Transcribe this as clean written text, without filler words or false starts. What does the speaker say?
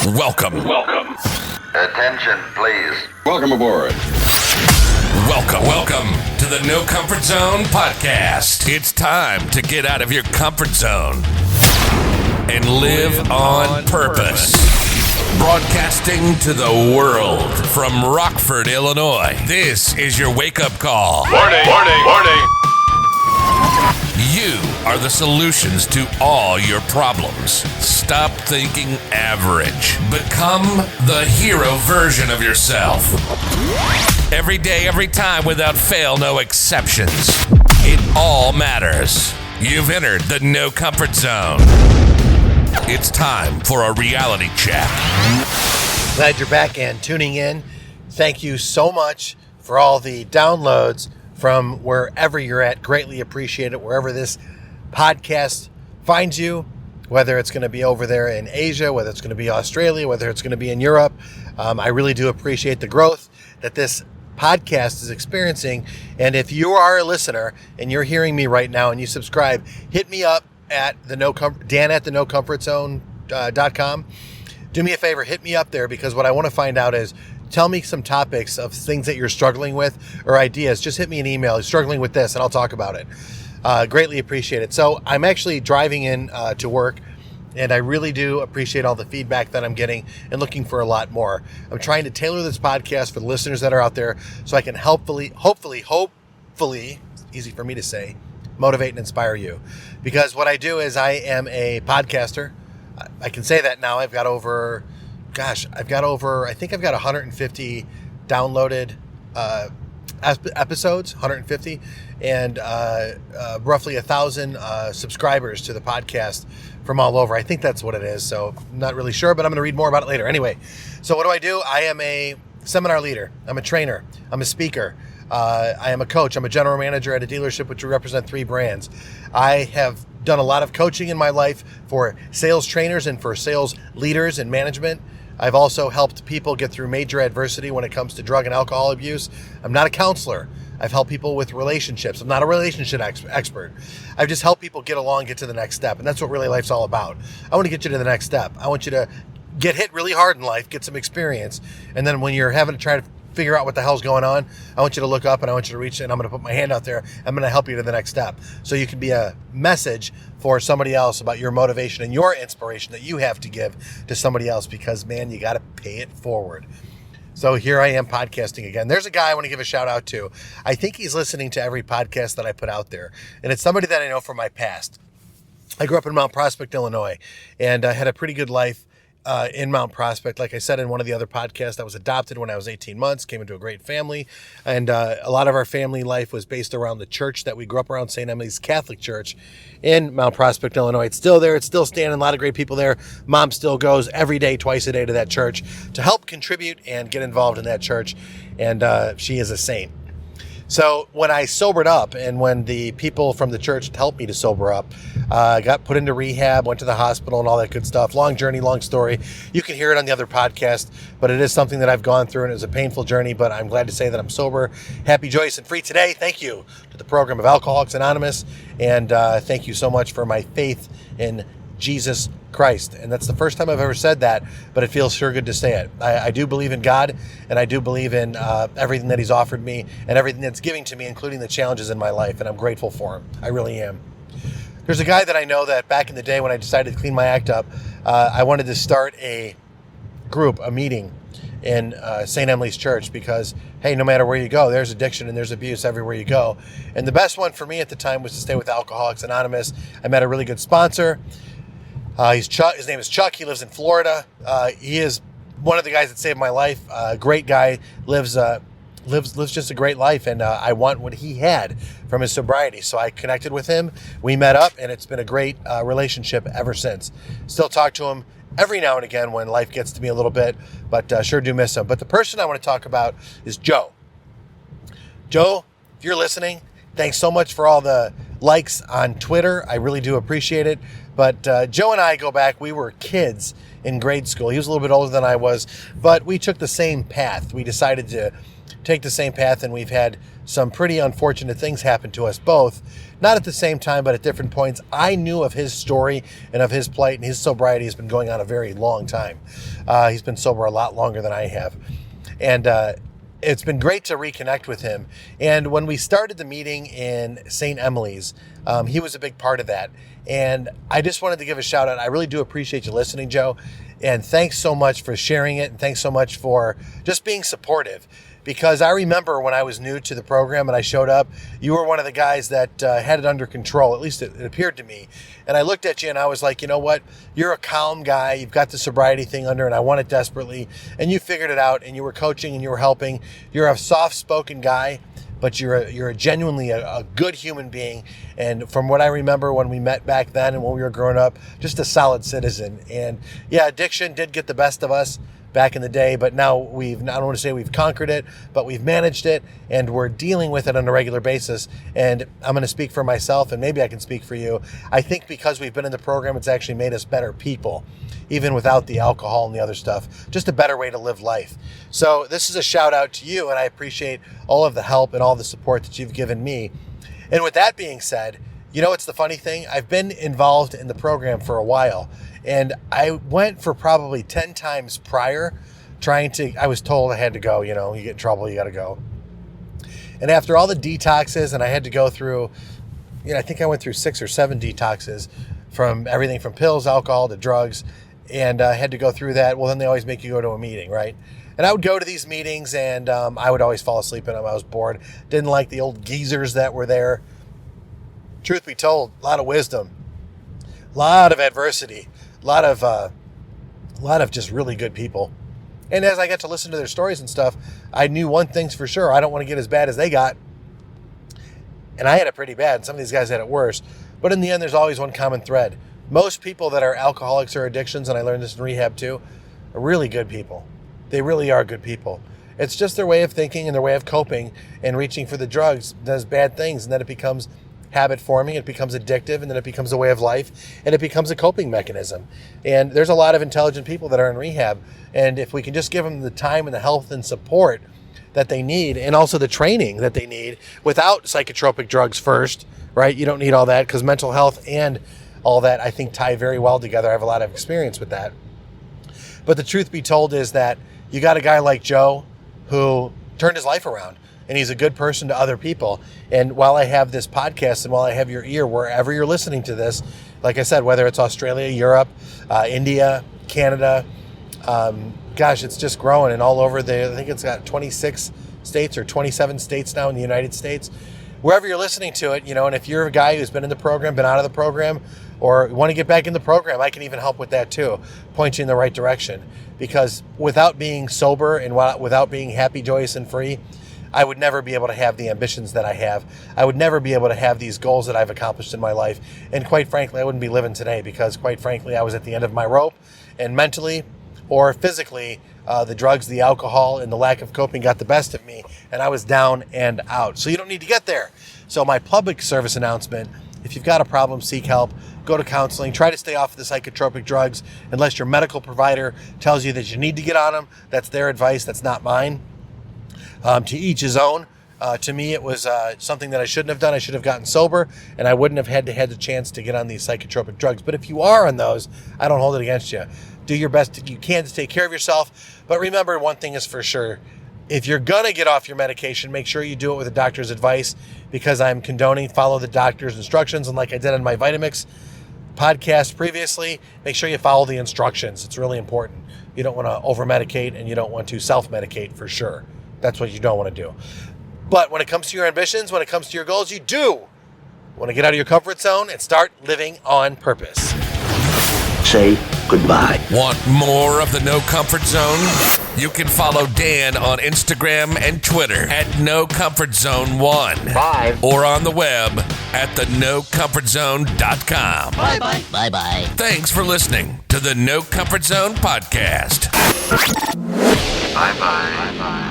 Welcome. Attention, please. Welcome aboard. Welcome to the No Comfort Zone podcast. It's time to get out of your comfort zone and live on purpose. Broadcasting to the world from Rockford, Illinois. This is your wake-up call. Warning. You are the solutions to all your problems. Stop thinking average. Become the hero version of yourself. Every day, every time, without fail, no exceptions. It all matters. You've entered the No Comfort Zone. It's time for a reality check. Glad you're back and tuning in. Thank you so much for all the downloads from wherever you're at. Greatly appreciate it. Wherever this podcast finds you, whether it's going to be over there in Asia, whether it's going to be Australia, whether it's going to be in Europe. I really do appreciate the growth that this podcast is experiencing. And if you are a listener and you're hearing me right now and you subscribe, hit me up at Dan at the NoComfortZone.com. Do me a favor, hit me up there, because what I want to find out is, tell me some topics of things that you're struggling with or ideas. Just hit me an email. You're struggling with this and I'll talk about it. Greatly appreciate it. So I'm actually driving in to work, and I really do appreciate all the feedback that I'm getting and looking for a lot more. I'm trying to tailor this podcast for the listeners that are out there so I can hopefully, easy for me to say, motivate and inspire you. Because what I do is I am a podcaster. I can say that now. I think I've got 150 downloaded episodes, 150, and roughly 1,000 subscribers to the podcast from all over. I think that's what it is. So I'm not really sure, but I'm going to read more about it later. Anyway, so what do? I am a seminar leader. I'm a trainer. I'm a speaker. I am a coach. I'm a general manager at a dealership which we represent 3 brands. I have done a lot of coaching in my life for sales trainers and for sales leaders and management. I've also helped people get through major adversity when it comes to drug and alcohol abuse. I'm not a counselor. I've helped people with relationships. I'm not a relationship expert. I've just helped people get along, get to the next step. And that's what really life's all about. I want to get you to the next step. I want you to get hit really hard in life, get some experience. And then when you're having to try to figure out what the hell's going on, I want you to look up and I want you to reach, and I'm going to put my hand out there. I'm going to help you to the next step. So you can be a message for somebody else about your motivation and your inspiration that you have to give to somebody else, because, man, you got to pay it forward. So here I am podcasting again. There's a guy I want to give a shout out to. I think he's listening to every podcast that I put out there. And it's somebody that I know from my past. I grew up in Mount Prospect, Illinois, and I had a pretty good life in Mount Prospect. Like I said in one of the other podcasts, I was adopted when I was 18 months, came into a great family. And a lot of our family life was based around the church that we grew up around, St. Emily's Catholic Church in Mount Prospect, Illinois. It's still there. It's still standing. A lot of great people there. Mom still goes every day, twice a day to that church to help contribute and get involved in that church. And she is a saint. So when I sobered up, and when the people from the church helped me to sober up, got put into rehab, went to the hospital and all that good stuff. Long journey, long story. You can hear it on the other podcast, but it is something that I've gone through, and it was a painful journey, but I'm glad to say that I'm sober, happy, joyous, and free today. Thank you to the program of Alcoholics Anonymous, and thank you so much for my faith in Jesus Christ. And that's the first time I've ever said that, but it feels sure good to say it. I do believe in God, and I do believe in everything that he's offered me and everything that's giving to me, including the challenges in my life, and I'm grateful for him. I really am. There's a guy that I know that back in the day when I decided to clean my act up, I wanted to start a group, a meeting in St. Emily's Church, because, hey, no matter where you go, there's addiction and there's abuse everywhere you go. And the best one for me at the time was to stay with Alcoholics Anonymous. I met a really good sponsor. He's Chuck. His name is Chuck. He lives in Florida. He is one of the guys that saved my life. Great guy. Lives just a great life, and I want what he had from his sobriety. So I connected with him. We met up, and it's been a great relationship ever since. Still talk to him every now and again when life gets to me a little bit, but sure do miss him. But the person I want to talk about is Joe. Joe, if you're listening, thanks so much for all the likes on Twitter. I really do appreciate it. But Joe and I go back. We were kids in grade school. He was a little bit older than I was, but we took the same path. We decided to take the same path, and we've had some pretty unfortunate things happen to us both. Not at the same time, but at different points. I knew of his story and of his plight, and his sobriety has been going on a very long time. He's been sober a lot longer than I have. And it's been great to reconnect with him. And when we started the meeting in St. Emily's, he was a big part of that. And I just wanted to give a shout out. I really do appreciate you listening, Joe. And thanks so much for sharing it. And thanks so much for just being supportive. Because I remember when I was new to the program and I showed up, you were one of the guys that had it under control. At least it appeared to me. And I looked at you and I was like, you know what? You're a calm guy. You've got the sobriety thing under, and I want it desperately. And you figured it out, and you were coaching and you were helping. You're a soft-spoken guy, but you're genuinely a good human being. And from what I remember when we met back then and when we were growing up, just a solid citizen. And yeah, addiction did get the best of us back in the day, but now I don't want to say we've conquered it, but we've managed it, and we're dealing with it on a regular basis. And I'm going to speak for myself, and maybe I can speak for you. I think because we've been in the program, it's actually made us better people, even without the alcohol and the other stuff. Just a better way to live life. So this is a shout out to you, and I appreciate all of the help and all the support that you've given me. And with that being said, you know, it's the funny thing. I've been involved in the program for a while, and I went for probably 10 times prior I was told I had to go, you get in trouble, you got to go. And after all the detoxes, and I had to go through, I think I went through 6 or 7 detoxes from everything from pills, alcohol to drugs, and I had to go through that. Well, then they always make you go to a meeting, right? And I would go to these meetings, and I would always fall asleep in them. I was bored. Didn't like the old geezers that were there. Truth be told, a lot of wisdom, a lot of adversity, a lot of just really good people. And as I got to listen to their stories and stuff, I knew one thing's for sure. I don't want to get as bad as they got. And I had it pretty bad. Some of these guys had it worse. But in the end, there's always one common thread. Most people that are alcoholics or addictions, and I learned this in rehab too, are really good people. They really are good people. It's just their way of thinking and their way of coping and reaching for the drugs does bad things, and then it becomes habit forming, it becomes addictive, and then it becomes a way of life, and it becomes a coping mechanism. And there's a lot of intelligent people that are in rehab, and if we can just give them the time and the health and support that they need, and also the training that they need without psychotropic drugs first, right? You don't need all that, because mental health and all that, I think, tie very well together. I have a lot of experience with that. But the truth be told is that you got a guy like Joe who turned his life around, and he's a good person to other people. And while I have this podcast and while I have your ear wherever you're listening to this, like I said, whether it's Australia, Europe, India, Canada, it's just growing and all over I think it's got 26 states or 27 states now in the United States. Wherever you're listening to it, and if you're a guy who's been in the program, been out of the program, or want to get back in the program, I can even help with that too, point you in the right direction. Because without being sober and without being happy, joyous, and free, I would never be able to have the ambitions that I have. I would never be able to have these goals that I've accomplished in my life. And quite frankly, I wouldn't be living today because, quite frankly, I was at the end of my rope. And mentally or physically, the drugs, the alcohol, and the lack of coping got the best of me. And I was down and out. So you don't need to get there. So my public service announcement, if you've got a problem, seek help. Go to counseling. Try to stay off of the psychotropic drugs unless your medical provider tells you that you need to get on them. That's their advice. That's not mine. To each his own. To me, it was something that I shouldn't have done. I should have gotten sober, and I wouldn't have had the chance to get on these psychotropic drugs. But if you are on those, I don't hold it against you. Do your best you can to take care of yourself. But remember, one thing is for sure. If you're going to get off your medication, make sure you do it with a doctor's advice, because I'm condoning follow the doctor's instructions. And like I did on my Vitamix podcast previously, make sure you follow the instructions. It's really important. You don't want to over-medicate, and you don't want to self-medicate for sure. That's what you don't want to do. But when it comes to your ambitions, when it comes to your goals, you do want to get out of your comfort zone and start living on purpose. Say goodbye. Want more of the No Comfort Zone? You can follow Dan on Instagram and Twitter at NoComfortZone1. Bye. Or on the web at thenocomfortzone.com. Bye-bye. Bye-bye. Thanks for listening to the No Comfort Zone podcast. Bye-bye. Bye-bye.